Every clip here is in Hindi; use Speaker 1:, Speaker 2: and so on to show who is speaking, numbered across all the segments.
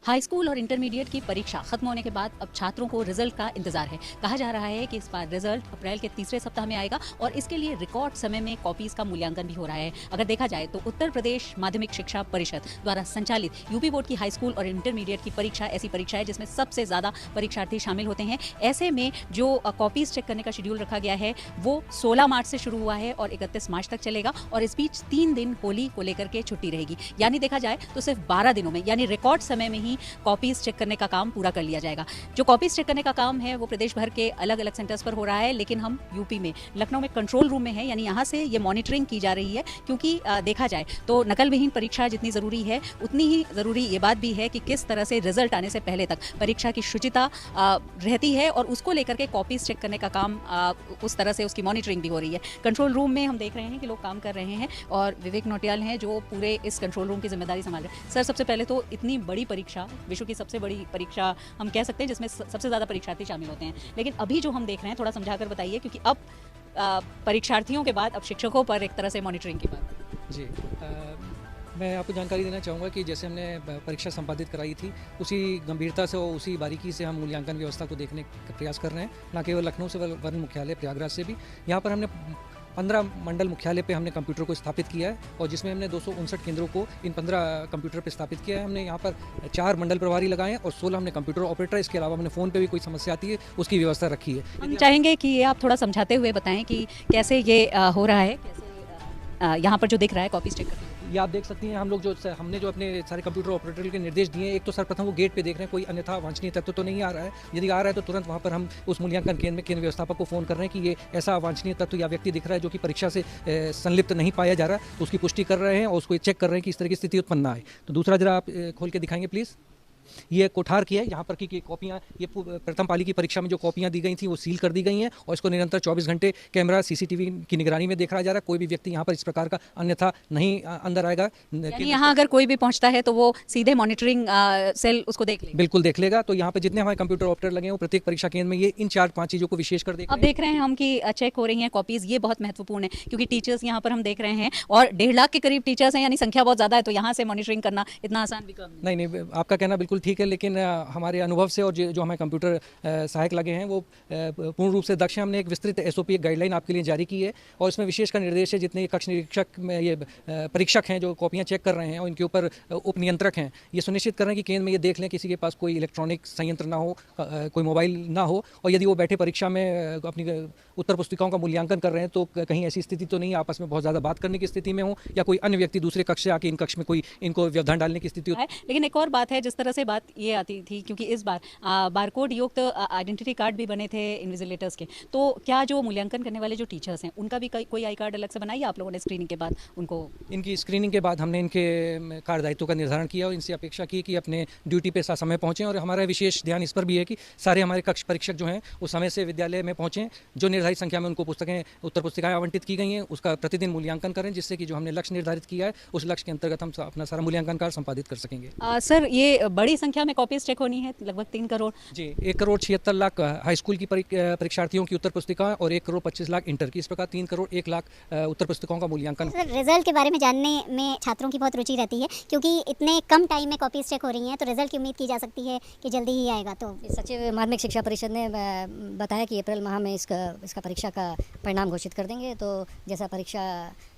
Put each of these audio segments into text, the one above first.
Speaker 1: हाई स्कूल और इंटरमीडिएट की परीक्षा खत्म होने के बाद अब छात्रों को रिजल्ट का इंतजार है। कहा जा रहा है कि इस बार रिजल्ट अप्रैल के तीसरे सप्ताह में आएगा और इसके लिए रिकॉर्ड समय में कॉपीज का मूल्यांकन भी हो रहा है। अगर देखा जाए तो उत्तर प्रदेश माध्यमिक शिक्षा परिषद द्वारा संचालित यूपी बोर्ड की हाई स्कूल और इंटरमीडिएट की परीक्षा ऐसी परीक्षा है जिसमें सबसे ज्यादा परीक्षार्थी शामिल होते हैं। ऐसे में जो कॉपीज चेक करने का शेड्यूल रखा गया है वो 16 मार्च से शुरू हुआ है और 31 मार्च तक चलेगा और इस बीच 3 दिन होली को लेकर के छुट्टी रहेगी। यानी देखा जाए तो सिर्फ 12 दिनों में यानी रिकॉर्ड समय में ही कॉपीज चेक करने का काम पूरा कर लिया जाएगा। जो कॉपीज चेक करने का काम है वो प्रदेश भर के अलग अलग सेंटर्स पर हो रहा है, लेकिन हम यूपी में लखनऊ में कंट्रोल रूम में है, यानी यहाँ से ये मॉनिटरिंग की जा रही है क्योंकि देखा जाए तो नकल विहीन परीक्षा जितनी ज़रूरी है उतनी ही ज़रूरी ये बात भी है कि किस तरह से रिजल्ट आने से पहले तक परीक्षा की शुचिता रहती है और उसको लेकर के कॉपीज चेक करने का काम उस तरह से उसकी मॉनिटरिंग भी हो रही है। कंट्रोल रूम में हम देख रहे हैं कि लोग काम कर रहे हैं और विवेक नौटियाल हैं जो पूरे इस कंट्रोल रूम की जिम्मेदारी संभाल रहे हैं। सर, सबसे पहले तो इतनी बड़ी परीक्षा, विश्व की सबसे बड़ी परीक्षा हम कह सकते हैं जिसमें सबसे ज़्यादा परीक्षार्थी शामिल होते हैं, लेकिन अभी जो हम देख रहे हैं थोड़ा समझाकर बताइए क्योंकि अब परीक्षार्थियों के बाद अब शिक्षकों पर एक तरह से मॉनिटरिंग की बात।
Speaker 2: जी, मैं आपको जानकारी देना चाहूँगा कि जैसे हमने परीक्षा संपादित कराई थी उसी गंभीरता से और उसी बारीकी से हम मूल्यांकन व्यवस्था को देखने का प्रयास कर रहे हैं, ना केवल लखनऊ से वन मुख्यालय प्रयागराज से भी। यहाँ पर हमने 15 मंडल मुख्यालय पे हमने कंप्यूटर को स्थापित किया है और जिसमें हमने 259 केंद्रों को इन 15 कंप्यूटर पे स्थापित किया है। हमने यहाँ पर 4 मंडल प्रभारी लगाए हैं और 16 हमने कंप्यूटर ऑपरेटर, इसके अलावा हमने फ़ोन पे भी कोई समस्या आती है उसकी व्यवस्था रखी है।
Speaker 1: हम चाहेंगे कि ये आप थोड़ा समझाते हुए बताएं कि कैसे ये हो रहा है, कैसे यहाँ पर जो दिख रहा है कॉपीज चेक करते हैं।
Speaker 2: ये आप देख सकती हैं, हमने जो अपने सारे कंप्यूटर ऑपरेटर के निर्देश दिए हैं, एक तो सर्वप्रथम वो गेट पे देख रहे हैं कोई अन्यथा वांछनीय तत्व तो नहीं आ रहा है। यदि आ रहा है तो तुरंत वहाँ पर हम उस मूल्यांकन केंद्र व्यवस्थापक को फ़ोन कर रहे हैं कि ये ऐसा अवांछनीय तत्व या व्यक्ति दिख रहा है जो कि परीक्षा से संलिप्त नहीं पाया जा रहा, तो उसकी पुष्टि कर रहे हैं और उसको चेक कर रहे हैं कि इस तरह की स्थिति उत्पन्न ना आए। तो दूसरा जरा आप खोल के दिखाएंगे प्लीज़। ये कोठार की है, यहाँ पर की कॉपियाँ, ये प्रथम पाली की परीक्षा में जो कॉपियाँ दी गई थी वो सील कर दी गई हैं और इसको निरंतर 24 घंटे कैमरा सीसीटीवी की निगरानी में देखा जा रहा है। कोई भी व्यक्ति यहाँ पर इस प्रकार का अन्यथा नहीं अंदर आएगा।
Speaker 1: यहाँ अगर कोई भी पहुँचता है तो वो सीधे मॉनिटरिंग सेल उसको देख लेगा।
Speaker 2: बिल्कुल देख लेगा। तो यहाँ पर जितने हमारे कंप्यूटर ऑपरेटर लगे हैं वो प्रत्येक परीक्षा केंद्र में ये इन 4-5 चीज़ों को विशेष कर
Speaker 1: अब देख रहे हैं हम कि चेक हो रही हैं कॉपीज़। ये बहुत महत्वपूर्ण है क्योंकि टीचर्स यहाँ पर हम देख रहे हैं और 1.5 लाख के करीब टीचर्स हैं, यानी संख्या बहुत ज़्यादा है, तो यहाँ से मॉनिटरिंग करना इतना आसान भी काम
Speaker 2: नहीं, आपका कहना बिल्कुल ठीक है, लेकिन हमारे अनुभव से और जो हमें कंप्यूटर सहायक लगे हैं वो पूर्ण रूप से दक्ष हैं। हमने एक विस्तृत SOP, एक गाइडलाइन आपके लिए जारी की है और इसमें विशेष का निर्देश है जितने कक्ष निरीक्षक में ये परीक्षक हैं जो कॉपियाँ चेक कर रहे हैं और इनके ऊपर उप नियंत्रक हैं, ये सुनिश्चित कर रहे हैं कि केंद्र में ये देख लें किसी के पास कोई इलेक्ट्रॉनिक संयंत्र ना हो, कोई मोबाइल ना हो, और यदि वो बैठे परीक्षा में अपनी उत्तर पुस्तिकाओं का मूल्यांकन कर रहे हैं तो कहीं ऐसी स्थिति तो नहीं आपस में बहुत ज़्यादा बात करने की स्थिति में हो या कोई अन्य व्यक्ति दूसरे कक्ष से आके इन कक्ष में कोई इनको व्यवधान डालने की स्थिति
Speaker 1: है। लेकिन एक और बात है, जिस तरह से बात ये आती थी क्योंकि इस बार बारकोड युक्त आइडेंटिटी कार्ड भी बने थे इन्विजिलेटर्स के, तो क्या जो मूल्यांकन करने वाले जो टीचर्स हैं उनका भी कोई आई कार्ड अलग से बनाई आप लोगों ने स्क्रीनिंग के बाद?
Speaker 2: इनकी स्क्रीनिंग के बाद हमने इनके कार्यदायित्व का निर्धारण किया और इनसे अपेक्षा की कि अपने ड्यूटी पे समय पहुँचें और हमारा विशेष ध्यान इस पर भी है कि सारे हमारे कक्ष परीक्षक जो हैं वो समय से विद्यालय में पहुँचें। जो निर्धारित संख्या में उनको उत्तर पुस्तिकाएं आवंटित की गई हैं उसका प्रतिदिन मूल्यांकन करें, जिससे कि जो हमने लक्ष्य निर्धारित किया है उस लक्ष्य के अंतर्गत हम अपना सारा मूल्यांकन कार्य संपादित कर सकेंगे।
Speaker 1: सर, ये बड़ी संख्या में कॉपीज चेक होनी है, लगभग 3 करोड़।
Speaker 2: जी, 1,76,00,000 हाई स्कूल की परीक्षार्थियों की उत्तर पुस्तिका और 1,25,00,000 इंटर की, इस प्रकार 3,01,00,000 उत्तर पुस्तिकाओं का मूल्यांकन।
Speaker 3: सर, रिजल्ट के बारे में जानने में छात्रों की बहुत रुचि रहती है क्योंकि इतने कम टाइम में कॉपीज चेक हो रही हैं, तो रिजल्ट की उम्मीद की जा सकती है कि जल्दी ही आएगा। तो
Speaker 4: सचिव माध्यमिक शिक्षा परिषद ने बताया कि अप्रैल माह में इसका परीक्षा का परिणाम घोषित कर देंगे। तो जैसा परीक्षा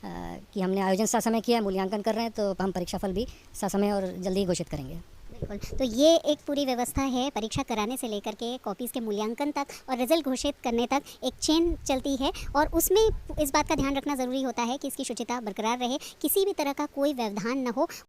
Speaker 4: की हमने आयोजन ससमय किया, मूल्यांकन कर रहे हैं, तो हम परीक्षा फल भी ससमय और जल्दी ही घोषित करेंगे।
Speaker 3: बिल्कुल, तो ये एक पूरी व्यवस्था है परीक्षा कराने से लेकर के कॉपीज़ के मूल्यांकन तक और रिजल्ट घोषित करने तक एक चेन चलती है और उसमें इस बात का ध्यान रखना ज़रूरी होता है कि इसकी शुचिता बरकरार रहे, किसी भी तरह का कोई व्यवधान न हो।